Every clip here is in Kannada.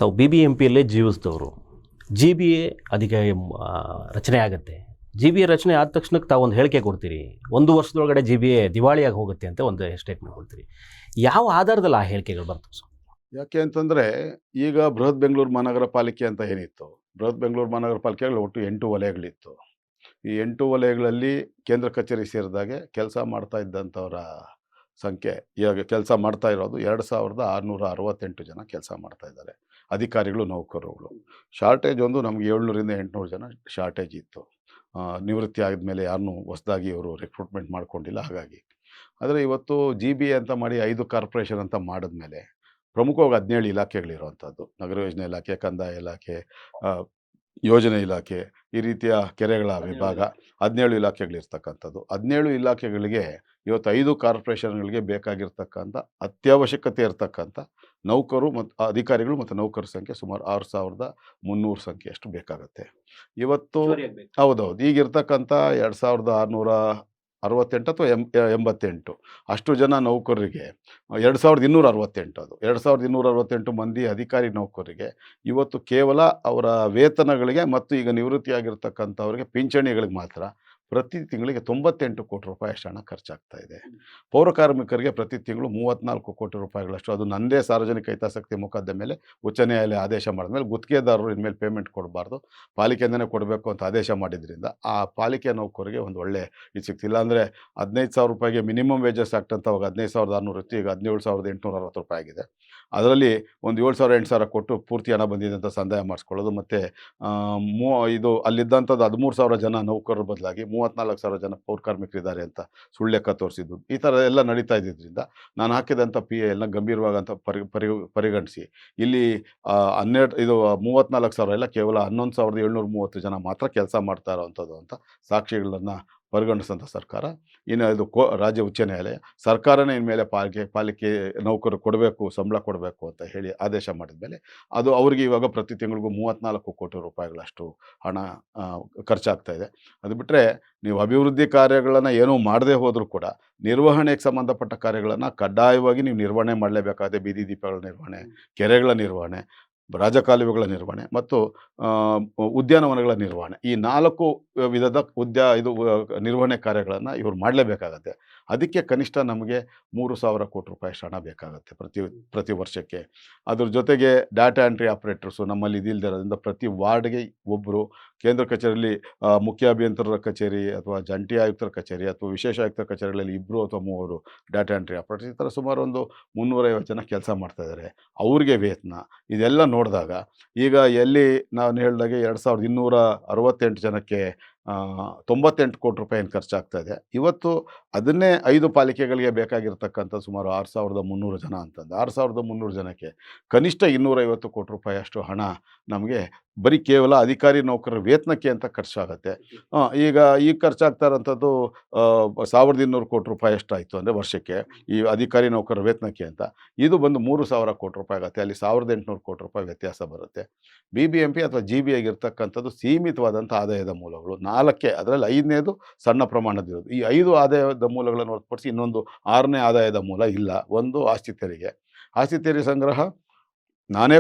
ತಾವು ಬಿ ಬಿ ಎಂ ಪಿಯಲ್ಲೇ ಜೀವಿಸಿದವರು. ಜಿ ಬಿ ಎ ಅಧಿಕ ರಚನೆ ಆಗುತ್ತೆ. ಜಿ ಬಿ ಎ ರಚನೆ ಆದ ತಕ್ಷಣಕ್ಕೆ ತಾವು ಒಂದು ಹೇಳಿಕೆ ಕೊಡ್ತೀರಿ, 1 ವರ್ಷದೊಳಗಡೆ ಜಿ ಬಿ ಎ ದಿವಾಳಿಯಾಗಿ ಹೋಗುತ್ತೆ ಅಂತ ಒಂದು ಸ್ಟೇಟ್ಮೆಂಟ್ ಕೊಡ್ತೀರಿ. ಯಾವ ಆಧಾರದಲ್ಲಿ ಆ ಹೇಳಿಕೆಗಳು ಬಂತು ಸರ್? ಯಾಕೆ ಅಂತಂದರೆ, ಈಗ ಬೃಹತ್ ಬೆಂಗಳೂರು ಮಹಾನಗರ ಪಾಲಿಕೆ ಅಂತ ಏನಿತ್ತು, ಬೃಹತ್ ಬೆಂಗಳೂರು ಮಹಾನಗರ ಪಾಲಿಕೆಯಲ್ಲಿ ಒಟ್ಟು 8 ವಲಯಗಳಿತ್ತು. ಈ 8 ವಲಯಗಳಲ್ಲಿ ಕೇಂದ್ರ ಕಚೇರಿ ಸೇರಿದಾಗೆ ಕೆಲಸ ಮಾಡ್ತಾ ಇದ್ದಂಥವರ ಸಂಖ್ಯೆ, ಇವಾಗ ಕೆಲಸ ಮಾಡ್ತಾ ಇರೋದು 2668 ಜನ ಕೆಲಸ ಮಾಡ್ತಾ ಇದ್ದಾರೆ, ಅಧಿಕಾರಿಗಳು, ನೌಕರರುಗಳು. ಶಾರ್ಟೇಜ್ ಒಂದು ನಮಗೆ 700ರಿಂದ 800 ಜನ ಶಾರ್ಟೇಜ್ ಇತ್ತು. ನಿವೃತ್ತಿ ಆದಮೇಲೆ ಯಾರನ್ನೂ ಹೊಸದಾಗಿ ಇವರು ರಿಕ್ರೂಟ್ಮೆಂಟ್ ಮಾಡ್ಕೊಂಡಿಲ್ಲ. ಹಾಗಾಗಿ ಆದರೆ ಇವತ್ತು ಜಿ ಬಿ ಎ ಅಂತ ಮಾಡಿ 5 ಕಾರ್ಪೊರೇಷನ್ ಅಂತ ಮಾಡಿದ್ಮೇಲೆ ಪ್ರಮುಖವಾಗಿ 17 ಇಲಾಖೆಗಳಿರುವಂಥದ್ದು. ನಗರ ಯೋಜನೆ ಇಲಾಖೆ, ಕಂದಾಯ ಇಲಾಖೆ, ಯೋಜನೆ ಇಲಾಖೆ, ಈ ರೀತಿಯ ಕೆರೆಗಳ ವಿಭಾಗ, 17 ಇಲಾಖೆಗಳಿರ್ತಕ್ಕಂಥದ್ದು. 17 ಇಲಾಖೆಗಳಿಗೆ ಇವತ್ತು 5 ಕಾರ್ಪೊರೇಷನ್ಗಳಿಗೆ ಬೇಕಾಗಿರ್ತಕ್ಕಂಥ ಅತ್ಯವಶ್ಯಕತೆ ಇರತಕ್ಕಂಥ ನೌಕರು ಮತ್ತು ಅಧಿಕಾರಿಗಳು ಮತ್ತು ನೌಕರ ಸಂಖ್ಯೆ ಸುಮಾರು 6300 ಸಂಖ್ಯೆಯಷ್ಟು ಬೇಕಾಗುತ್ತೆ ಇವತ್ತು. ಹೌದೌದು. ಈಗಿರ್ತಕ್ಕಂಥ 2668 ಅಥವಾ 88 ಅಷ್ಟು ಜನ ನೌಕರರಿಗೆ 2268, ಅದು 2268 ಮಂದಿ ಅಧಿಕಾರಿ ನೌಕರರಿಗೆ ಇವತ್ತು ಕೇವಲ ಅವರ ವೇತನಗಳಿಗೆ ಮತ್ತು ಈಗ ನಿವೃತ್ತಿಯಾಗಿರ್ತಕ್ಕಂಥವ್ರಿಗೆ ಪಿಂಚಣಿಗಳಿಗೆ ಮಾತ್ರ ಪ್ರತಿ ತಿಂಗಳಿಗೆ 98 ಕೋಟಿ ರೂಪಾಯಿ ಅಷ್ಟು ಹಣ ಖರ್ಚಾಗ್ತಾ ಇದೆ. ಪೌರ ಕಾರ್ಮಿಕರಿಗೆ ಪ್ರತಿ ತಿಂಗಳು 34 ಕೋಟಿ ರೂಪಾಯಿಗಳಷ್ಟು, ಅದು ನಂದೇ ಸಾರ್ವಜನಿಕ ಹಿತಾಸಕ್ತಿ ಮೊಕದ್ದಮೆ ಮೇಲೆ ಉಚ್ಚ ನ್ಯಾಯಾಲಯ ಆದೇಶ ಮಾಡಿದ್ಮೇಲೆ ಗುತ್ತಿಗೆದಾರರು ಇನ್ಮೇಲೆ ಪೇಮೆಂಟ್ ಕೊಡಬಾರ್ದು, ಪಾಲಿಕೆಯಿಂದನೇ ಕೊಡಬೇಕು ಅಂತ ಆದೇಶ ಮಾಡಿದ್ರಿಂದ ಆ ಪಾಲಿಕೆ ನೌಕರಿಗೆ ಒಂದು ಒಳ್ಳೆ ಇದು ಸಿಗ್ತಿಲ್ಲ. ಅಂದರೆ 15,000 ರೂಪಾಯಿಗೆ ಮಿನಿಮಮ್ ವೇಜಸ್ ಆಕ್ಟ್ ಅಂತ ಅವಾಗ 15,600 ಇತ್ತು, ಈಗ 17,860 ರೂಪಾಯಿ ಆಗಿದೆ. ಅದರಲ್ಲಿ ಒಂದು 7,000-8,000 ಕೊಟ್ಟು ಪೂರ್ತಿ ಹಣ ಬಂದಿದೆ ಅಂತ ಸಂದಾಯ ಮಾಡಿಸ್ಕೊಳ್ಳೋದು. ಮತ್ತು ಇದು ಅಲ್ಲಿದ್ದಂಥದ್ದು 13,000 ಜನ ನೌಕರರ ಬದಲಾಗಿ 34,000 ಜನ ಪೌರ ಕಾರ್ಮಿಕರಿದ್ದಾರೆ ಅಂತ ಸುಳ್ಳು ಲೆಕ್ಕ ತೋರಿಸಿದ್ದು. ಈ ಥರ ಎಲ್ಲ ನಡೀತಾ ಇದ್ದಿದ್ದರಿಂದ ನಾನು ಹಾಕಿದಂಥ ಪಿ ಎ ಎಲ್ಲ ಗಂಭೀರವಾಗಂತ ಪರಿಗಣಿಸಿ ಇಲ್ಲಿ 34,000 ಎಲ್ಲ ಕೇವಲ 11,730 ಜನ ಮಾತ್ರ ಕೆಲಸ ಮಾಡ್ತಾ ಇರೋವಂಥದ್ದು ಅಂತ ಸಾಕ್ಷಿಗಳನ್ನು ಪರಿಗಣಿಸಿದಂಥ ಸರ್ಕಾರ, ಇನ್ನು ಇದು ರಾಜ್ಯ ಉಚ್ಚ ನ್ಯಾಯಾಲಯ ಸರ್ಕಾರನೇ ಇನ್ಮೇಲೆ ಪಾಲಿಕೆ ನೌಕರರು ಕೊಡಬೇಕು, ಸಂಬಳ ಕೊಡಬೇಕು ಅಂತ ಹೇಳಿ ಆದೇಶ ಮಾಡಿದ ಮೇಲೆ ಅದು ಅವರಿಗೆ ಇವಾಗ ಪ್ರತಿ ತಿಂಗಳಿಗೂ 34 ಕೋಟಿ ರೂಪಾಯಿಗಳಷ್ಟು ಹಣ ಖರ್ಚಾಗ್ತಾ ಇದೆ. ಅದು ಬಿಟ್ಟರೆ ನೀವು ಅಭಿವೃದ್ಧಿ ಕಾರ್ಯಗಳನ್ನು ಏನೂ ಮಾಡದೇ ಹೋದರೂ ಕೂಡ ನಿರ್ವಹಣೆಗೆ ಸಂಬಂಧಪಟ್ಟ ಕಾರ್ಯಗಳನ್ನು ಕಡ್ಡಾಯವಾಗಿ ನೀವು ನಿರ್ವಹಣೆ ಮಾಡಲೇಬೇಕಾಗುತ್ತೆ. ಬೀದಿ ದೀಪಗಳ ನಿರ್ವಹಣೆ, ಕೆರೆಗಳ ನಿರ್ವಹಣೆ, ರಾಜಕಾಲುವೆಗಳ ನಿರ್ವಹಣೆ ಮತ್ತು ಉದ್ಯಾನವನಗಳ ನಿರ್ವಹಣೆ, ಈ 4 ವಿಧದ ನಿರ್ವಹಣೆ ಕಾರ್ಯಗಳನ್ನು ಇವರು ಮಾಡಲೇಬೇಕಾಗತ್ತೆ. ಅದಕ್ಕೆ ಕನಿಷ್ಠ ನಮಗೆ 3,000 ಕೋಟಿ ರೂಪಾಯಿ ಹಣ ಬೇಕಾಗುತ್ತೆ ಪ್ರತಿ ವರ್ಷಕ್ಕೆ. ಅದ್ರ ಜೊತೆಗೆ ಡಾಟಾ ಎಂಟ್ರಿ ಆಪ್ರೇಟರ್ಸು ನಮ್ಮಲ್ಲಿ ಇದಿಲ್ಲದಿರೋದ್ರಿಂದ ಪ್ರತಿ ವಾರ್ಡ್ಗೆ ಒಬ್ಬರು, ಕೇಂದ್ರ ಕಚೇರಿಯಲ್ಲಿ ಮುಖ್ಯ ಅಭಿಯಂತರರ ಕಚೇರಿ ಅಥವಾ ಜಂಟಿ ಆಯುಕ್ತರ ಕಚೇರಿ ಅಥವಾ ವಿಶೇಷ ಆಯುಕ್ತರ ಕಚೇರಿಗಳಲ್ಲಿ 2 ಅಥವಾ 3 ಡಾಟಾ ಎಂಟ್ರಿ ಆಪ್ರೇಟರ್ಸ್, ಈ ಥರ ಸುಮಾರು ಒಂದು 350 ಜನ ಕೆಲಸ ಮಾಡ್ತಾಯಿದ್ದಾರೆ. ಅವ್ರಿಗೆ ವೇತನ ಇದೆಲ್ಲ ನೋಡಿದಾಗ ಈಗ ಎಲ್ಲಿ ನಾನು ಹೇಳಿದಾಗೆ 2,268 ಜನಕ್ಕೆ 98 ಕೋಟಿ ರೂಪಾಯಿ ಏನು ಖರ್ಚಾಗ್ತಾ ಇದೆ. ಇವತ್ತು ಅದನ್ನೇ 5 ಪಾಲಿಕೆಗಳಿಗೆ ಬೇಕಾಗಿರ್ತಕ್ಕಂಥ ಸುಮಾರು 6,300 ಜನ ಅಂತಂದು 6,300 ಜನಕ್ಕೆ ಕನಿಷ್ಠ 250 ಕೋಟಿ ರೂಪಾಯಿ ಅಷ್ಟು ಹಣ ನಮಗೆ ಬರೀ ಕೇವಲ ಅಧಿಕಾರಿ ನೌಕರರ ವೇತನಕ್ಕೆ ಅಂತ ಖರ್ಚಾಗತ್ತೆ. ಈಗ ಖರ್ಚಾಗ್ತಾ ಇರೋಂಥದ್ದು 1,200 ಕೋಟಿ ರೂಪಾಯಿ ಎಷ್ಟಾಯಿತು ಅಂದರೆ ವರ್ಷಕ್ಕೆ ಈ ಅಧಿಕಾರಿ ನೌಕರರ ವೇತನಕ್ಕೆ ಅಂತ, ಇದು ಬಂದು 3,000 ಕೋಟಿ ರೂಪಾಯಿ ಆಗುತ್ತೆ. ಅಲ್ಲಿ 1,800 ಕೋಟಿ ರೂಪಾಯಿ ವ್ಯತ್ಯಾಸ ಬರುತ್ತೆ. ಬಿ ಬಿ ಎಂ ಪಿ ಅಥವಾ ಜಿ ಬಿ ಆಗಿರ್ತಕ್ಕಂಥದ್ದು ಸೀಮಿತವಾದಂಥ ಆದಾಯದ ಮೂಲಗಳು 4, ಅದರಲ್ಲಿ 5ನೇದು ಸಣ್ಣ ಪ್ರಮಾಣದಿರೋದು. ಈ 5 ಆದಾಯದ ಮೂಲಗಳನ್ನು ಹೊರತುಪಡಿಸಿ ಇನ್ನೊಂದು 6ನೇ ಆದಾಯದ ಮೂಲ ಇಲ್ಲ. ಒಂದು ಆಸ್ತಿ ತೆರಿಗೆ. ಆಸ್ತಿ ತೆರಿಗೆ ಸಂಗ್ರಹ ನಾನೇ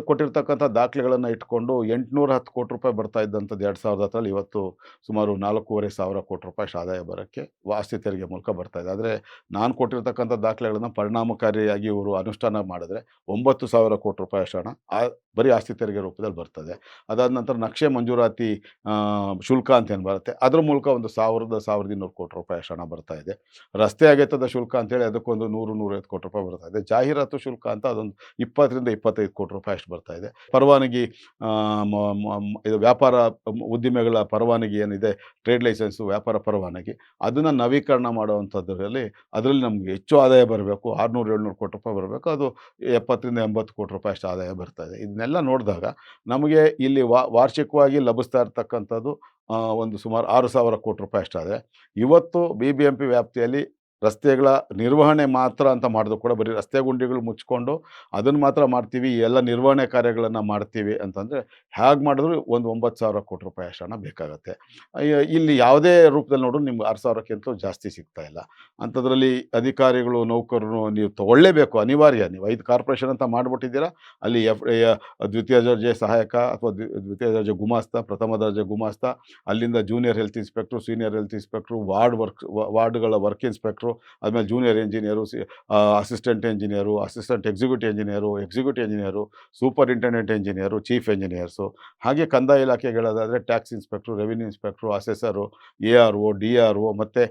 ಕೊಟ್ಟಿರ್ತಕ್ಕಂಥ ದಾಖಲೆಗಳನ್ನು ಇಟ್ಕೊಂಡು 810 ಕೋಟಿ ರೂಪಾಯಿ ಬರ್ತಾ ಇದ್ದಂಥದ್ದು 2010ರಲ್ಲಿ ಇವತ್ತು ಸುಮಾರು 4,500 ಕೋಟಿ ರೂಪಾಯಿ ಅಷ್ಟು ಆದಾಯ ಬರೋಕ್ಕೆ ಆಸ್ತಿ ತೆರಿಗೆ ಮೂಲಕ ಬರ್ತಾಯಿದೆ. ಆದರೆ ನಾನು ಕೊಟ್ಟಿರ್ತಕ್ಕಂಥ ದಾಖಲೆಗಳನ್ನು ಪರಿಣಾಮಕಾರಿಯಾಗಿ ಇವರು ಅನುಷ್ಠಾನ ಮಾಡಿದ್ರೆ 9,000 ಕೋಟಿ ರೂಪಾಯಿ ಅಷ್ಟು ಹಣ ಬರೀ ಆಸ್ತಿ ತೆರಿಗೆ ರೂಪದಲ್ಲಿ ಬರ್ತದೆ. ಅದಾದ ನಂತರ ನಕ್ಷೆ ಮಂಜೂರಾತಿ ಶುಲ್ಕ ಅಂತ ಏನು ಬರುತ್ತೆ, ಅದ್ರ ಮೂಲಕ ಒಂದು 1,200 ಕೋಟಿ ರೂಪಾಯಿ ಅಷ್ಟು ಹಣ ಬರ್ತಾ ಇದೆ. ರಸ್ತೆ ಅಗೆತದ ಶುಲ್ಕ ಅಂತೇಳಿ ಅದಕ್ಕೊಂದು 100-150 ಕೋಟಿ ರೂಪಾಯಿ ಬರ್ತಾ ಇದೆ. ಜಾಹೀರಾತು ಶುಲ್ಕ ಅಂತ ಅದೊಂದು 20-25 ಕೋಟಿ ರೂಪಾಯಿ ಅಷ್ಟು ಬರ್ತಾ ಇದೆ. ಪರವಾನಗಿ, ಇದು ವ್ಯಾಪಾರ ಉದ್ದಿಮೆಗಳ ಪರವಾನಗಿ ಏನಿದೆ, ಟ್ರೇಡ್ ಲೈಸೆನ್ಸು, ವ್ಯಾಪಾರ ಪರವಾನಗಿ, ಅದನ್ನು ನವೀಕರಣ ಮಾಡುವಂಥದ್ರಲ್ಲಿ ಅದರಲ್ಲಿ ನಮಗೆ ಹೆಚ್ಚು ಆದಾಯ ಬರಬೇಕು, 600-700 ಕೋಟಿ ರೂಪಾಯಿ ಬರಬೇಕು. ಅದು 70-80 ಕೋಟಿ ರೂಪಾಯಿ ಅಷ್ಟು ಆದಾಯ ಬರ್ತಾ ಇದೆ. ಇದನ್ನೆಲ್ಲ ನೋಡಿದಾಗ ನಮಗೆ ಇಲ್ಲಿ ವಾರ್ಷಿಕವಾಗಿ ಲಭಿಸ್ತಾ ಇರ್ತಕ್ಕಂಥದ್ದು ಒಂದು ಸುಮಾರು 6,000 ಕೋಟಿ ರೂಪಾಯಿ ಅಷ್ಟಾದರೆ, ಇವತ್ತು ಬಿ ಬಿ ಎಂ ಪಿ ವ್ಯಾಪ್ತಿಯಲ್ಲಿ ರಸ್ತೆಗಳ ನಿರ್ವಹಣೆ ಮಾತ್ರ ಅಂತ ಮಾಡಿದ್ರು ಕೂಡ ಬರೀ ರಸ್ತೆ ಗುಂಡಿಗಳು ಮುಚ್ಕೊಂಡು ಅದನ್ನು ಮಾತ್ರ ಮಾಡ್ತೀವಿ, ಈ ಎಲ್ಲ ನಿರ್ವಹಣೆ ಕಾರ್ಯಗಳನ್ನು ಮಾಡ್ತೀವಿ ಅಂತಂದರೆ ಹೇಗೆ ಮಾಡಿದ್ರು ಒಂದು 9,000 ಕೋಟಿ ರೂಪಾಯಿ ಅಷ್ಟು ಹಣ ಬೇಕಾಗತ್ತೆ. ಇಲ್ಲಿ ಯಾವುದೇ ರೂಪದಲ್ಲಿ ನೋಡಿದ್ರು ನಿಮ್ಗೆ 6,000ಕ್ಕಿಂತಲೂ ಜಾಸ್ತಿ ಸಿಗ್ತಾ ಇಲ್ಲ. ಅಂಥದ್ರಲ್ಲಿ ಅಧಿಕಾರಿಗಳು ನೌಕರರು ನೀವು ತೊಗೊಳ್ಳೇಬೇಕು, ಅನಿವಾರ್ಯ. ನೀವು 5 ಕಾರ್ಪೊರೇಷನ್ ಅಂತ ಮಾಡಿಬಿಟ್ಟಿದ್ದೀರಾ, ಅಲ್ಲಿ ದ್ವಿತೀಯ ದರ್ಜೆ ಸಹಾಯಕ ಅಥವಾ ದ್ವಿತೀಯ ದರ್ಜೆ ಗುಮಾಸ್ತ, ಪ್ರಥಮ ದರ್ಜೆ ಗುಮಾಸ್ತ, ಅಲ್ಲಿಂದ junior health inspector, senior health inspector, ವಾರ್ಡ್ಗಳ ವರ್ಕ್ ಇನ್ಸ್ಪೆಕ್ಟ್ರು, ಆದಮೇಲೆ junior engineer, assistant engineer, assistant executive engineer, superintendent engineer, chief engineers, ಹಾಗೆ ಕಂದಾಯ ಇಲಾಖೆಗಳದಾದರೆ tax inspector, revenue inspector, assessor, ARO, DRO ಮತ್ತು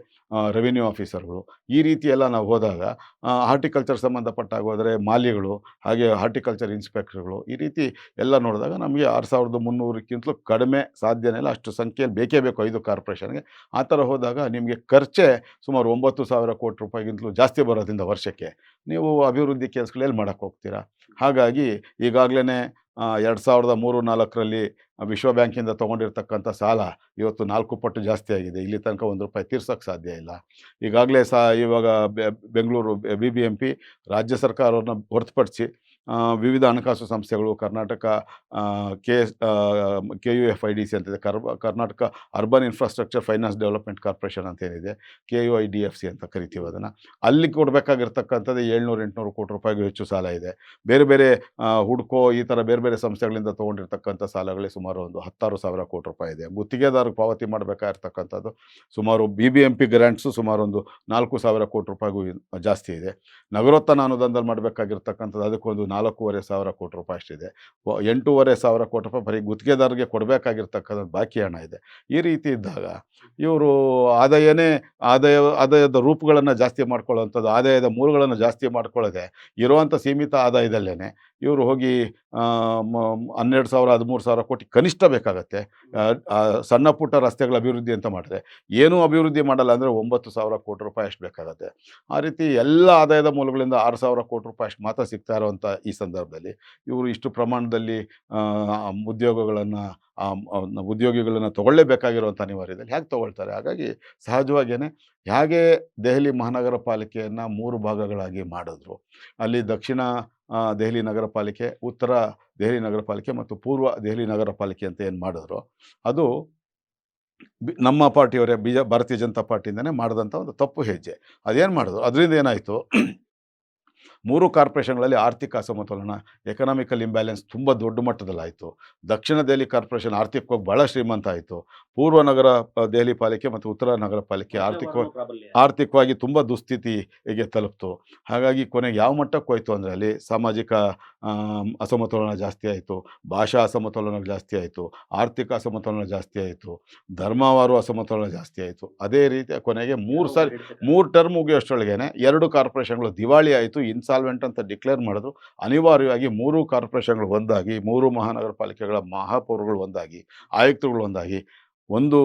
ರೆವಿನ್ಯೂ ಆಫೀಸರ್ಗಳು. ಈ ರೀತಿ ಎಲ್ಲ ನಾವು ಹೋದಾಗ ಹಾರ್ಟಿಕಲ್ಚರ್ ಸಂಬಂಧಪಟ್ಟಾಗ ಹೋದರೆ ಮಾಲಿಗಳು, ಹಾಗೆ ಹಾರ್ಟಿಕಲ್ಚರ್ ಇನ್ಸ್ಪೆಕ್ಟರ್ಗಳು, ಈ ರೀತಿ ಎಲ್ಲ ನೋಡಿದಾಗ ನಮಗೆ 6,300ಕ್ಕಿಂತಲೂ ಕಡಿಮೆ ಸಾಧ್ಯನೇ ಇಲ್ಲ. ಅಷ್ಟು ಸಂಖ್ಯೆಯಲ್ಲಿ ಬೇಕೇ ಬೇಕು 5 ಕಾರ್ಪೊರೇಷನ್ಗೆ. ಆ ಥರ ಹೋದಾಗ ನಿಮಗೆ ಖರ್ಚೇ ಸುಮಾರು 9,000 ಕೋಟಿ ರೂಪಾಯಿಗಿಂತಲೂ ಜಾಸ್ತಿ ಬರೋದ್ರಿಂದ ವರ್ಷಕ್ಕೆ ನೀವು ಅಭಿವೃದ್ಧಿ ಕೆಲಸಗಳೆಲ್ಲಿ ಮಾಡೋಕ್ಕೆ ಹೋಗ್ತೀರಾ? ಹಾಗಾಗಿ ಈಗಾಗಲೇ 2003-4ರಲ್ಲಿ ವಿಶ್ವ ಬ್ಯಾಂಕಿಂದ ತೊಗೊಂಡಿರ್ತಕ್ಕಂಥ ಸಾಲ ಇವತ್ತು 4 ಪಟ್ಟು ಜಾಸ್ತಿ ಆಗಿದೆ. ಇಲ್ಲಿ ತನಕ ₹1 ತೀರ್ಸೋಕ್ಕೆ ಸಾಧ್ಯ ಇಲ್ಲ. ಈಗಾಗಲೇ ಇವಾಗ ಬೆಂಗಳೂರು BBMP ರಾಜ್ಯ ಸರ್ಕಾರವನ್ನು ಹೊರತುಪಡಿಸಿ ವಿವಿಧ ಹಣಕಾಸು ಸಂಸ್ಥೆಗಳು, ಕರ್ನಾಟಕ KUFIDC ಅಂತಿದೆ, Karnataka urban infrastructure finance development corporation ಅಂತ ಏನಿದೆ, KUIDFC ಅಂತ ಕರಿತೀವಿ ಅದನ್ನು. ಅಲ್ಲಿ ಕೊಡಬೇಕಾಗಿರ್ತಕ್ಕಂಥದ್ದು 700-800 ಕೋಟಿ ರೂಪಾಯಿಗೂ ಹೆಚ್ಚು ಸಾಲ ಇದೆ. ಬೇರೆ ಬೇರೆ ಹುಡ್ಕೋ ಈ ಥರ ಬೇರೆ ಬೇರೆ ಸಂಸ್ಥೆಗಳಿಂದ ತೊಗೊಂಡಿರ್ತಕ್ಕಂಥ ಸಾಲಗಳೇ ಸುಮಾರು ಒಂದು 16,000 ಕೋಟಿ ರೂಪಾಯಿ ಇದೆ. ಗುತ್ತಿಗೆದಾರರಿಗೆ ಪಾವತಿ ಮಾಡಬೇಕಾಗಿರ್ತಕ್ಕಂಥದ್ದು ಸುಮಾರು BBMP ಗ್ರ್ಯಾಂಟ್ಸು ಸುಮಾರು ಒಂದು 4,000 ಕೋಟಿ ರೂಪಾಯಿಗೂ ಜಾಸ್ತಿ ಇದೆ. ನಗರೋತ್ಥಾನ ಅನುದಾನದಲ್ಲಿ ಮಾಡಬೇಕಾಗಿರ್ತಕ್ಕಂಥದ್ದು ಅದಕ್ಕೊಂದು 4,500 ಕೋಟಿ ರೂಪಾಯಿ ಅಷ್ಟಿದೆ. 8,500 ಕೋಟಿ ರೂಪಾಯಿ ಬರೀ ಗುತ್ತಿಗೆದಾರರಿಗೆ ಕೊಡಬೇಕಾಗಿರ್ತಕ್ಕಂಥದ್ದು ಬಾಕಿ ಹಣ ಇದೆ. ಈ ರೀತಿ ಇದ್ದಾಗ ಇವರು ಆದಾಯದ ರೂಪಗಳನ್ನು ಜಾಸ್ತಿ ಮಾಡ್ಕೊಳ್ಳೋವಂಥದ್ದು, ಆದಾಯದ ಮೂಲಗಳನ್ನು ಜಾಸ್ತಿ ಮಾಡ್ಕೊಳ್ಳೋದೆ ಇರುವಂಥ ಸೀಮಿತ ಆದಾಯದಲ್ಲೇ ಇವರು ಹೋಗಿ 12,000 13,000 ಕೋಟಿ ಕನಿಷ್ಠ ಬೇಕಾಗತ್ತೆ. ಸಣ್ಣ ಪುಟ್ಟ ರಸ್ತೆಗಳ ಅಭಿವೃದ್ಧಿ ಅಂತ ಮಾಡಿದ್ರೆ ಏನೂ ಅಭಿವೃದ್ಧಿ ಮಾಡಲ್ಲ ಅಂದರೆ 9,000 ಕೋಟಿ ರೂಪಾಯಿ ಅಷ್ಟು ಬೇಕಾಗತ್ತೆ. ಆ ರೀತಿ ಎಲ್ಲ ಆದಾಯದ ಮೂಲಗಳಿಂದ 6,000 ಕೋಟಿ ರೂಪಾಯಿ ಅಷ್ಟು ಮಾತ್ರ ಸಿಗ್ತಾ ಇರೋವಂಥ ಈ ಸಂದರ್ಭದಲ್ಲಿ ಇವರು ಇಷ್ಟು ಪ್ರಮಾಣದಲ್ಲಿ ಉದ್ಯೋಗಿಗಳನ್ನು ತೊಗೊಳ್ಳೇಬೇಕಾಗಿರುವಂಥ ಅನಿವಾರ್ಯದಲ್ಲಿ ಹೇಗೆ ತೊಗೊಳ್ತಾರೆ? ಹಾಗಾಗಿ ಸಹಜವಾಗಿಯೇ ಹೇಗೆ ದೆಹಲಿ ಮಹಾನಗರ ಪಾಲಿಕೆಯನ್ನು 3 ಭಾಗಗಳಾಗಿ ಮಾಡಿದ್ರು, ಅಲ್ಲಿ ದಕ್ಷಿಣ ದೆಹಲಿ ನಗರ ಪಾಲಿಕೆ, ಉತ್ತರ ದೆಹಲಿ ನಗರ ಪಾಲಿಕೆ ಮತ್ತು ಪೂರ್ವ ದೆಹಲಿ ನಗರ ಪಾಲಿಕೆ ಅಂತ ಏನು ಮಾಡಿದ್ರು, ಅದು ನಮ್ಮ ಪಾರ್ಟಿಯವರೇ ಭಾರತೀಯ ಜನತಾ ಪಾರ್ಟಿಯಿಂದನೇ ಮಾಡಿದಂಥ ಒಂದು ತಪ್ಪು ಹೆಜ್ಜೆ. ಅದೇನು ಮಾಡಿದ್ರು, ಅದರಿಂದ ಏನಾಯಿತು, 3 ಕಾರ್ಪೊರೇಷನ್ಗಳಲ್ಲಿ ಆರ್ಥಿಕ ಅಸಮತೋಲನ, ಎಕನಾಮಿಕಲ್ ಇಂಬ್ಯಾಲೆನ್ಸ್ ತುಂಬ ದೊಡ್ಡ ಮಟ್ಟದಲ್ಲಾಯಿತು. ದಕ್ಷಿಣ ದೆಹಲಿ ಕಾರ್ಪೊರೇಷನ್ ಆರ್ಥಿಕವಾಗಿ ಭಾಳ ಶ್ರೀಮಂತ ಆಯಿತು. ಪೂರ್ವ ನಗರ ದೆಹಲಿ ಪಾಲಿಕೆ ಮತ್ತು ಉತ್ತರ ನಗರ ಪಾಲಿಕೆ ಆರ್ಥಿಕವಾಗಿ ತುಂಬ ದುಸ್ಥಿತಿಗೆ ತಲುಪ್ತು. ಹಾಗಾಗಿ ಕೊನೆಗೆ ಯಾವ ಮಟ್ಟಕ್ಕೆ ಹೋಯಿತು ಅಂದರೆ ಅಲ್ಲಿ ಸಾಮಾಜಿಕ ಅಸಮತೋಲನ ಜಾಸ್ತಿ ಆಯಿತು, ಭಾಷಾ ಅಸಮತೋಲನ ಜಾಸ್ತಿ ಆಯಿತು, ಆರ್ಥಿಕ ಅಸಮತೋಲನ ಜಾಸ್ತಿ ಆಯಿತು, ಧರ್ಮವಾರು ಅಸಮತೋಲನ ಜಾಸ್ತಿ ಆಯಿತು. ಅದೇ ರೀತಿ ಕೊನೆಗೆ 3 ಟರ್ಮ್ ಮುಗಿಯೋಷ್ಟರೊಳಗೇ 2 ಕಾರ್ಪೊರೇಷನ್ಗಳು ದಿವಾಳಿ ಆಯಿತು, ಇನ್ಸಾಲ್ವೆಂಟ್ ಅಂತ ಡಿಕ್ಲೇರ್ ಮಾಡಿದ್ರು. ಅನಿವಾರ್ಯವಾಗಿ 3 ಕಾರ್ಪೊರೇಷನ್ಗಳು ಒಂದಾಗಿ, 3 ಮಹಾನಗರ ಪಾಲಿಕೆಗಳ ಮಹಾಪೌರಗಳು ಒಂದಾಗಿ, ಆಯುಕ್ತರುಗಳು ಒಂದಾಗಿ ಒಂದು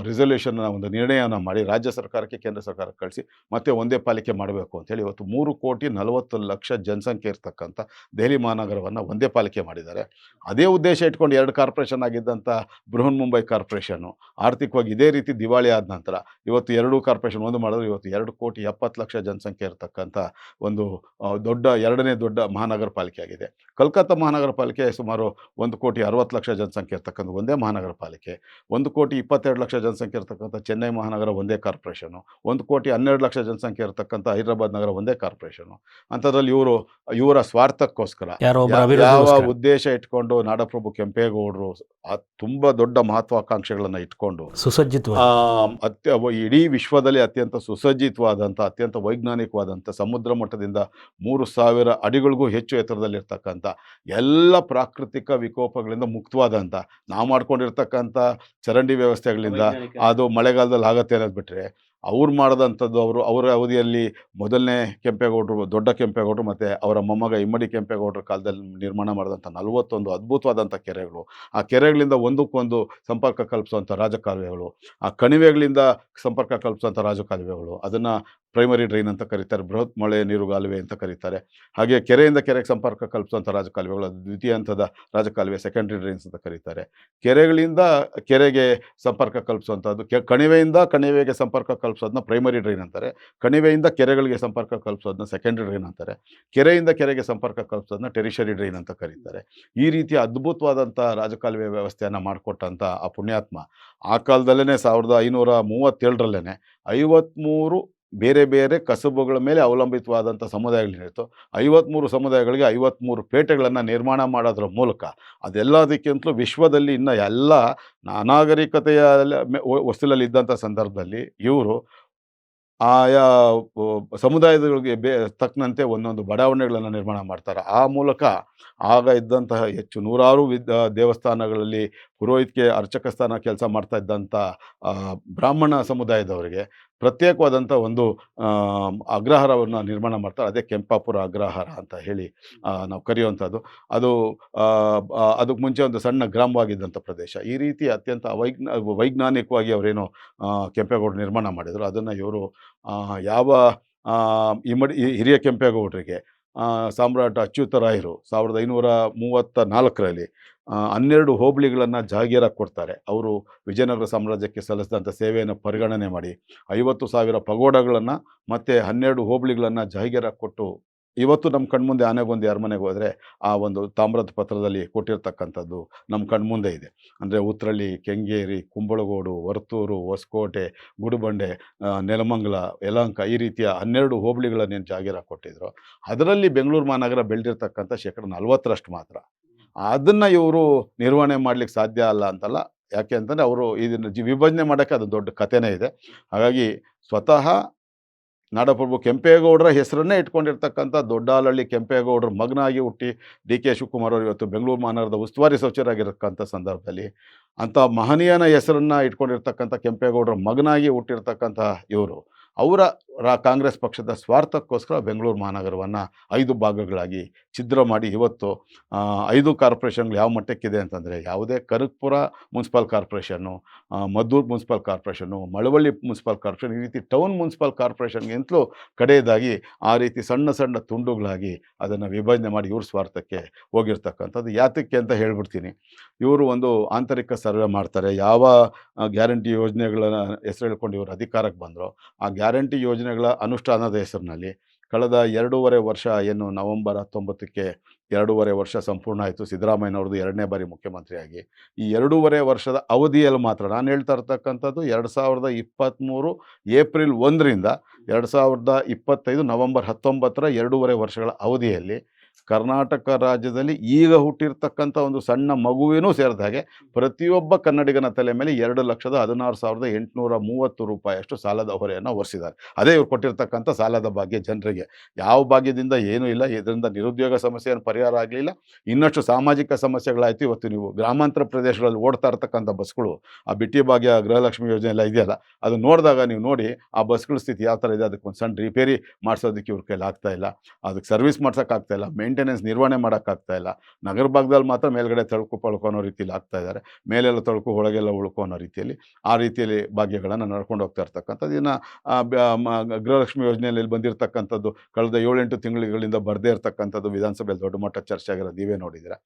ರಿಸಲ್ಯೂಷನ್ನ ಒಂದು ನಿರ್ಣಯವನ್ನು ಮಾಡಿ ರಾಜ್ಯ ಸರ್ಕಾರಕ್ಕೆ ಕೇಂದ್ರ ಸರ್ಕಾರಕ್ಕೆ ಕಳಿಸಿ ಮತ್ತೆ ಒಂದೇ ಪಾಲಿಕೆ ಮಾಡಬೇಕು ಅಂತೇಳಿ ಇವತ್ತು 3,40,00,000 ಜನಸಂಖ್ಯೆ ಇರ್ತಕ್ಕಂಥ ದೆಹಲಿ ಮಹಾನಗರವನ್ನು ಒಂದೇ ಪಾಲಿಕೆ ಮಾಡಿದ್ದಾರೆ. ಅದೇ ಉದ್ದೇಶ ಇಟ್ಕೊಂಡು 2 ಕಾರ್ಪೊರೇಷನ್ ಆಗಿದ್ದಂಥ ಬೃಹನ್ ಮುಂಬೈ ಕಾರ್ಪೊರೇಷನ್ನು ಆರ್ಥಿಕವಾಗಿ ಇದೇ ರೀತಿ ದಿವಾಳಿ ಆದ ನಂತರ ಇವತ್ತು 2 ಕಾರ್ಪೊರೇಷನ್ ಒಂದು ಮಾಡಿದ್ರೆ ಇವತ್ತು 2,70,00,000 ಜನಸಂಖ್ಯೆ ಇರತಕ್ಕಂಥ ಒಂದು ಎರಡನೇ ದೊಡ್ಡ ಮಹಾನಗರ ಪಾಲಿಕೆ ಆಗಿದೆ. ಕಲ್ಕತ್ತಾ ಮಹಾನಗರ ಪಾಲಿಕೆ ಸುಮಾರು 1,60,00,000 ಜನಸಂಖ್ಯೆ ಇರ್ತಕ್ಕಂಥ ಒಂದೇ ಮಹಾನಗರ ಪಾಲಿಕೆ. 1,22,00,000 ಜನಸಂಖ್ಯೆ ಇರತಕ್ಕಂಥ ಚೆನ್ನೈ ಮಹಾನಗರ ಒಂದೇ ಕಾರ್ಪೊರೇಷನು. 1,12,00,000 ಜನಸಂಖ್ಯೆ ಇರತಕ್ಕಂಥ ಹೈದರಾಬಾದ್ ನಗರ ಒಂದೇ ಕಾರ್ಪೊರೇಷನು. ಅಂಥದ್ರಲ್ಲಿ ಇವರ ಸ್ವಾರ್ಥಕ್ಕೋಸ್ಕರ ಯಾವ ಉದ್ದೇಶ ಇಟ್ಕೊಂಡು ನಾಡಪ್ರಭು ಕೆಂಪೇಗೌಡರು ತುಂಬ ದೊಡ್ಡ ಮಹತ್ವಾಕಾಂಕ್ಷೆಗಳನ್ನು ಇಟ್ಕೊಂಡು ಇಡೀ ವಿಶ್ವದಲ್ಲಿ ಅತ್ಯಂತ ಸುಸಜ್ಜಿತವಾದಂಥ, ಅತ್ಯಂತ ವೈಜ್ಞಾನಿಕವಾದಂಥ, ಸಮುದ್ರ ಮಟ್ಟದಿಂದ 3,000 ಅಡಿಗಳಿಗೂ ಹೆಚ್ಚು ಎತ್ತರದಲ್ಲಿರ್ತಕ್ಕಂಥ, ಎಲ್ಲ ಪ್ರಾಕೃತಿಕ ವಿಕೋಪಗಳಿಂದ ಮುಕ್ತವಾದಂಥ, ನಾವು ಮಾಡ್ಕೊಂಡಿರ್ತಕ್ಕಂಥ ಚರಂಡಿ ವ್ಯವಸ್ಥೆಗಳಿಂದ ಅದು ಮಳೆಗಾಲದಲ್ಲಿ ಆಗತ್ತೆ ಅನ್ನೋದು ಬಿಟ್ಟರೆ ಅವ್ರು ಮಾಡಿದಂಥದ್ದು ಅವರ ಅವಧಿಯಲ್ಲಿ ಮೊದಲನೇ ಕೆಂಪೇಗೌಡರು, ದೊಡ್ಡ ಕೆಂಪೇಗೌಡರು ಮತ್ತು ಅವರ ಮೊಮ್ಮಗ ಇಮ್ಮಡಿ ಕೆಂಪೇಗೌಡರ ಕಾಲದಲ್ಲಿ ನಿರ್ಮಾಣ ಮಾಡಿದಂಥ 41 ಅದ್ಭುತವಾದಂಥ ಕೆರೆಗಳು, ಆ ಕೆರೆಗಳಿಂದ ಒಂದಕ್ಕೊಂದು ಸಂಪರ್ಕ ಕಲ್ಪಿಸುವಂಥ ರಾಜಕಾಲುವೆಗಳು, ಆ ಕಣಿವೆಗಳಿಂದ ಸಂಪರ್ಕ ಕಲ್ಪಿಸುವಂಥ ರಾಜಕಾಲುವೆಗಳು, ಅದನ್ನು ಪ್ರೈಮರಿ ಡ್ರೈನ್ ಅಂತ ಕರೀತಾರೆ, ಬೃಹತ್ ಮಳೆ ನೀರುಗಾಲುವೆ ಅಂತ ಕರೀತಾರೆ. ಹಾಗೆ ಕೆರೆಯಿಂದ ಕೆರೆಗೆ ಸಂಪರ್ಕ ಕಲ್ಪಿಸುವಂಥ ರಾಜಕಾಲುವೆಗಳು, ಅದು ದ್ವಿತೀಯ ಹಂತದ ರಾಜಕಾಲುವೆ, ಸೆಕೆಂಡ್ರಿ ಡ್ರೈನ್ಸ್ ಅಂತ ಕರೀತಾರೆ. ಕೆರೆಗಳಿಂದ ಕೆರೆಗೆ ಸಂಪರ್ಕ ಕಲ್ಪಿಸುವಂಥದ್ದು, ಕಣಿವೆಯಿಂದ ಕಣಿವೆಗೆ ಸಂಪರ್ಕ ಕಲ್ಪಿಸೋದನ್ನ ಪ್ರೈಮರಿ ಡ್ರೈನ್ ಅಂತಾರೆ. ಕಣಿವೆಯಿಂದ ಕೆರೆಗಳಿಗೆ ಸಂಪರ್ಕ ಕಲ್ಪಿಸೋದನ್ನ ಸೆಕೆಂಡ್ರಿ ಡ್ರೈನ್ ಅಂತಾರೆ. ಕೆರೆಯಿಂದ ಕೆರೆಗೆ ಸಂಪರ್ಕ ಕಲ್ಪಿಸೋದನ್ನ ಟೆರಿಷರಿ ಡ್ರೈನ್ ಅಂತ ಕರೀತಾರೆ. ಈ ರೀತಿಯ ಅದ್ಭುತವಾದಂಥ ರಾಜಕಾಲುವೆ ವ್ಯವಸ್ಥೆಯನ್ನು ಮಾಡಿಕೊಟ್ಟಂಥ ಆ ಪುಣ್ಯಾತ್ಮ ಆ ಕಾಲದಲ್ಲೇ 1537ರಲ್ಲೇ 53 ಬೇರೆ ಬೇರೆ ಕಸುಬುಗಳ ಮೇಲೆ ಅವಲಂಬಿತವಾದಂಥ ಸಮುದಾಯಗಳೇನಿತ್ತು, 53 ಸಮುದಾಯಗಳಿಗೆ 53 ಪೇಟೆಗಳನ್ನು ನಿರ್ಮಾಣ ಮಾಡೋದ್ರ ಮೂಲಕ ಅದೆಲ್ಲದಕ್ಕಿಂತಲೂ ವಿಶ್ವದಲ್ಲಿ ಇನ್ನು ಎಲ್ಲ ನಾಗರಿಕತೆಯ ಹೊಸ್ತಿಲಲ್ಲಿ ಇದ್ದಂಥ ಸಂದರ್ಭದಲ್ಲಿ ಇವರು ಆಯಾ ಸಮುದಾಯಗಳಿಗೆ ತಕ್ಕಂತೆ ಒಂದೊಂದು ಬಡಾವಣೆಗಳನ್ನು ನಿರ್ಮಾಣ ಮಾಡ್ತಾರೆ. ಆ ಮೂಲಕ ಆಗ ಇದ್ದಂತಹ ಹೆಚ್ಚು ನೂರಾರು ದೇವಸ್ಥಾನಗಳಲ್ಲಿ ಪುರೋಹಿತಿಕೆ ಅರ್ಚಕ ಸ್ಥಾನ ಕೆಲಸ ಮಾಡ್ತಾ ಇದ್ದಂಥ ಬ್ರಾಹ್ಮಣ ಸಮುದಾಯದವರಿಗೆ ಪ್ರತ್ಯೇಕವಾದಂಥ ಒಂದು ಅಗ್ರಹಾರವನ್ನು ನಿರ್ಮಾಣ ಮಾಡ್ತಾರೆ. ಅದೇ ಕೆಂಪಾಪುರ ಅಗ್ರಹಾರ ಅಂತ ಹೇಳಿ ನಾವು ಕರೆಯುವಂಥದ್ದು. ಅದು ಅದಕ್ಕೆ ಮುಂಚೆ ಒಂದು ಸಣ್ಣ ಗ್ರಾಮವಾಗಿದ್ದಂಥ ಪ್ರದೇಶ. ಈ ರೀತಿ ಅತ್ಯಂತ ವೈಜ್ಞಾನಿಕವಾಗಿ ಅವರೇನು ಕೆಂಪೇಗೌಡರು ನಿರ್ಮಾಣ ಮಾಡಿದರು, ಅದನ್ನು ಇವರು ಯಾವ ಹಿರಿಯ ಕೆಂಪೇಗೌಡರಿಗೆ ಸಾಮ್ರಾಟ್ ಅಚ್ಯುತರಾಯರು 1534ರಲ್ಲಿ 12 ಹೋಬಳಿಗಳನ್ನು ಜಾಗೀರಾಗಿ ಕೊಡ್ತಾರೆ. ಅವರು ವಿಜಯನಗರ ಸಾಮ್ರಾಜ್ಯಕ್ಕೆ ಸಲ್ಲಿಸಿದಂಥ ಸೇವೆಯನ್ನು ಪರಿಗಣನೆ ಮಾಡಿ 50,000 ಪಗೋಡಗಳನ್ನು ಮತ್ತು 12 ಹೋಬಳಿಗಳನ್ನು ಜಾಗೀರಾಗಿ ಕೊಟ್ಟು, ಇವತ್ತು ನಮ್ಮ ಕಣ್ಮುಂದೆ ಆನೆಗೊಂದಿ ಅರಮನೆಗೆ ಹೋದರೆ ಆ ಒಂದು ತಾಮ್ರದ ಪತ್ರದಲ್ಲಿ ಕೊಟ್ಟಿರ್ತಕ್ಕಂಥದ್ದು ನಮ್ಮ ಕಣ್ಮುಂದೆ ಇದೆ. ಅಂದರೆ ಉತ್ರಳ್ಳಿ, ಕೆಂಗೇರಿ, ಕುಂಬಳಗೋಡು, ವರ್ತೂರು, ಹೊಸಕೋಟೆ, ಗುಡಿಬಂಡೆ, ನೆಲಮಂಗಲ, ಯಲಹಂಕ ಈ ರೀತಿಯ 12 ಹೋಬಳಿಗಳನ್ನೇನು ಜಾಗೀರಾಗಿ ಕೊಟ್ಟಿದ್ರು, ಅದರಲ್ಲಿ ಬೆಂಗಳೂರು ಮಹಾನಗರ ಬೆಳೆದಿರ್ತಕ್ಕಂಥ 40% ಮಾತ್ರ. ಅದನ್ನು ಇವರು ನಿರ್ವಹಣೆ ಮಾಡಲಿಕ್ಕೆ ಸಾಧ್ಯ ಅಲ್ಲ ಅಂತಲ್ಲ, ಯಾಕೆ ಅಂತಂದರೆ ಅವರು ಇದನ್ನು ವಿಭಜನೆ ಮಾಡೋಕ್ಕೆ ಅದು ದೊಡ್ಡ ಕಥೆನೇ ಇದೆ. ಹಾಗಾಗಿ ಸ್ವತಃ ನಾಡಪ್ರಭು ಕೆಂಪೇಗೌಡರ ಹೆಸರನ್ನೇ ಇಟ್ಕೊಂಡಿರ್ತಕ್ಕಂಥ ದೊಡ್ಡಾಲಹಳ್ಳಿ ಕೆಂಪೇಗೌಡರ ಮಗನಾಗಿ ಹುಟ್ಟಿ ಡಿ ಕೆ ಶಿವಕುಮಾರ್ ಅವರು ಇವತ್ತು ಬೆಂಗಳೂರು ಮಹಾನಗರದ ಉಸ್ತುವಾರಿ ಸಚಿವರಾಗಿರ್ತಕ್ಕಂಥ ಸಂದರ್ಭದಲ್ಲಿ ಅಂಥ ಮಹನೀಯನ ಹೆಸರನ್ನು ಇಟ್ಕೊಂಡಿರ್ತಕ್ಕಂಥ ಕೆಂಪೇಗೌಡರ ಮಗನಾಗಿ ಹುಟ್ಟಿರ್ತಕ್ಕಂಥ ಇವರು ಅವರ ಕಾಂಗ್ರೆಸ್ ಪಕ್ಷದ ಸ್ವಾರ್ಥಕ್ಕೋಸ್ಕರ ಬೆಂಗಳೂರು ಮಹಾನಗರವನ್ನು 5 ಭಾಗಗಳಾಗಿ ಛಿದ್ರ ಮಾಡಿ ಇವತ್ತು 5 ಕಾರ್ಪೊರೇಷನ್ಗಳು ಯಾವ ಮಟ್ಟಕ್ಕಿದೆ ಅಂತಂದರೆ, ಯಾವುದೇ Kanakapura municipal corporation, Maddur municipal corporation, Malavalli municipal corporation, ಈ ರೀತಿ ಟೌನ್ ಮುನ್ಸಿಪಲ್ ಕಾರ್ಪೊರೇಷನ್ಗಿಂತಲೂ ಕಡೆಯದಾಗಿ ಆ ರೀತಿ ಸಣ್ಣ ಸಣ್ಣ ತುಂಡುಗಳಾಗಿ ಅದನ್ನು ವಿಭಜನೆ ಮಾಡಿ ಇವ್ರ ಸ್ವಾರ್ಥಕ್ಕೆ ಹೋಗಿರ್ತಕ್ಕಂಥದ್ದು. ಯಾತಕ್ಕೆ ಅಂತ ಹೇಳ್ಬಿಡ್ತೀನಿ. ಇವರು ಒಂದು ಆಂತರಿಕ ಸರ್ವೆ ಮಾಡ್ತಾರೆ. ಯಾವ ಗ್ಯಾರಂಟಿ ಯೋಜನೆಗಳ ಹೆಸರು ಹೇಳ್ಕೊಂಡು ಇವರು ಅಧಿಕಾರಕ್ಕೆ ಬಂದರು, ಆ ಗ್ಯಾರಂಟಿ ಯೋಜನೆಗಳ ಅನುಷ್ಠಾನದ ಹೆಸರಿನಲ್ಲಿ ಕಳೆದ 2.5 ವರ್ಷ, ಏನು ನವೆಂಬರ್ 19ಕ್ಕೆ 2.5 ವರ್ಷ ಸಂಪೂರ್ಣ ಆಯಿತು ಸಿದ್ದರಾಮಯ್ಯನವ್ರದ್ದು 2ನೇ ಬಾರಿ ಮುಖ್ಯಮಂತ್ರಿಯಾಗಿ. ಈ 2.5 ವರ್ಷದ ಅವಧಿಯಲ್ಲಿ ಮಾತ್ರ ನಾನು ಹೇಳ್ತಾ ಇರ್ತಕ್ಕಂಥದ್ದು 2023 ಏಪ್ರಿಲ್ 1ರಿಂದ 2025 ನವೆಂಬರ್ 19ರ 2.5 ವರ್ಷಗಳ ಅವಧಿಯಲ್ಲಿ ಕರ್ನಾಟಕ ರಾಜ್ಯದಲ್ಲಿ ಈಗ ಹುಟ್ಟಿರ್ತಕ್ಕಂಥ ಒಂದು ಸಣ್ಣ ಮಗುವಿನೂ ಸೇರಿದ ಹಾಗೆ ಪ್ರತಿಯೊಬ್ಬ ಕನ್ನಡಿಗನ ತಲೆ ಮೇಲೆ 2,16,830 ರೂಪಾಯಿಯಷ್ಟು ಸಾಲದ ಹೊರೆಯನ್ನು ಹೊರಿಸಿದ್ದಾರೆ. ಅದೇ ಇವ್ರು ಕೊಟ್ಟಿರ್ತಕ್ಕಂಥ ಸಾಲದ ಭಾಗ್ಯ ಜನರಿಗೆ. ಯಾವ ಭಾಗ್ಯದಿಂದ ಏನೂ ಇಲ್ಲ. ಇದರಿಂದ ನಿರುದ್ಯೋಗ ಸಮಸ್ಯೆಯನ್ನು ಪರಿಹಾರ ಆಗಲಿಲ್ಲ, ಇನ್ನಷ್ಟು ಸಾಮಾಜಿಕ ಸಮಸ್ಯೆಗಳಾಯಿತು. ಇವತ್ತು ನೀವು ಗ್ರಾಮಾಂತರ ಪ್ರದೇಶಗಳಲ್ಲಿ ಓಡ್ತಾ ಇರ್ತಕ್ಕಂಥ ಬಸ್ಗಳು, ಆ ಬಿಟ್ಟಿ ಭಾಗ್ಯ, ಗೃಹಲಕ್ಷ್ಮಿ ಯೋಜನೆ ಎಲ್ಲ ಇದೆಯಲ್ಲ, ಅದು ನೋಡಿದಾಗ ನೀವು ನೋಡಿ ಆ ಬಸ್ಗಳ ಸ್ಥಿತಿ ಯಾವ ಥರ ಇದೆ. ಅದಕ್ಕೆ ಒಂದು ಸಣ್ಣ ರಿಪೇರಿ ಮಾಡಿಸೋದಕ್ಕೆ ಇವ್ರ ಕೈಲಿ ಆಗ್ತಾಯಿಲ್ಲ, ಅದಕ್ಕೆ ಸರ್ವಿಸ್ ಮಾಡ್ಸೋಕ್ಕಾಗ್ತಾಯಿಲ್ಲ, ಮೇಂಟೆನೆನ್ಸ್ ನಿರ್ವಹಣೆ ಮಾಡೋಕ್ಕಾಗ್ತಾಯಿಲ್ಲ. ನಗರ ಭಾಗದಲ್ಲಿ ಮಾತ್ರ ಮೇಲ್ಗಡೆ ತಳ್ಕು ಪಳ್ಕೊ ಅನ್ನೋ ರೀತಿಯಲ್ಲಿ ಆಗ್ತಾ ಇದ್ದಾರೆ, ಮೇಲೆಲ್ಲ ತಳ್ಕು ಒಳಗೆಲ್ಲ ಉಳ್ಕೊ ಅನ್ನೋ ರೀತಿಯಲ್ಲಿ ಆ ರೀತಿಯಲ್ಲಿ ಭಾಗ್ಯಗಳನ್ನು ನಡ್ಕೊಂಡು ಹೋಗ್ತಾ ಇರ್ತಕ್ಕಂಥದ್ದು. ಇನ್ನು ಗೃಹಲಕ್ಷ್ಮಿ ಯೋಜನೆಯಲ್ಲಿ ಬಂದಿರತಕ್ಕಂಥದ್ದು ಕಳೆದ 7-8 ತಿಂಗಳಿಂದ ಬರದೇ ಇರತಕ್ಕಂಥದ್ದು ವಿಧಾನಸಭೆಯಲ್ಲಿ ದೊಡ್ಡ ಮಟ್ಟ ಚರ್ಚೆ ಆಗಿರೋದು ನೀವೇ ನೋಡಿದ್ದೀರಾ.